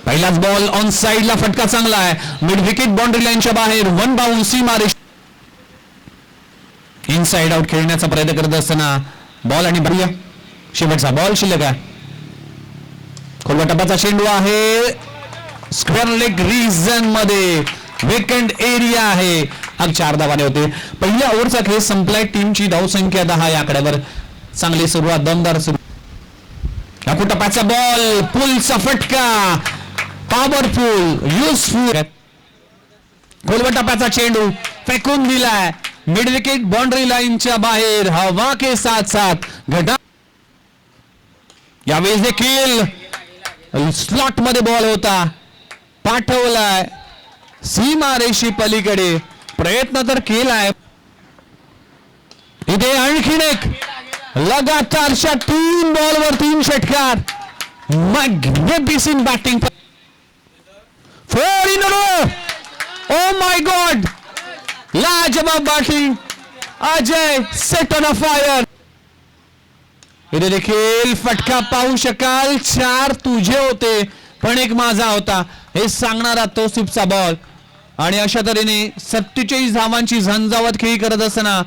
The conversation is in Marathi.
पहिलाच बॉल ऑन साइडला फटका चांगला आहे. मिड विकेट बाउंड्री लाईनच्या बाहेर वन बाउंस सीमा इनसाइड आउट खेळण्याचा प्रयत्न करत असताना बॉल आणि बढिया शेवटचा बॉल शिल्लक आहे. खोलवा टप्प्याचा चेंडू आहे. स्क्वेअर लेग रिजन मध्ये वेकंट एरिया आहे. अग 4 धावाने होते. पहिल्या ओव्हरचा खेळ संपलाय. टीमची धावसंख्या 10 या आकड्यावर. चांगली सुरुवात, दमदार सुरुवात. टप्प्याचा बॉल, पुलचा फटका, पॉवरफुल, युजफुल. खोलवा टप्प्याचा चेंडू फेकून दिलाय मिड विकेट बाउंड्री लाईनच्या बाहेर. हवा के साथ साथ घटा. यावेळेस देखील स्लॉट मध्ये बॉल होता, पाठवलाय सीमा रेषे पलीकडे. प्रयत्न तर केलाय. इथे आणखीन एक लगातारच्या 3 बॉलवर 3 षटकार. Magnificent batting. 4 in a row. Oh my God. लाजवाब batting. Ajay set on a fire. इथे देखील फटका पाहू शकाल. 4 तुझे होते पण 1 माझा होता हे सांगणारा तो सिप्सचा बॉल. आणि अशा तऱ्हेने 47 धावांची झंझावत खेळी करत असताना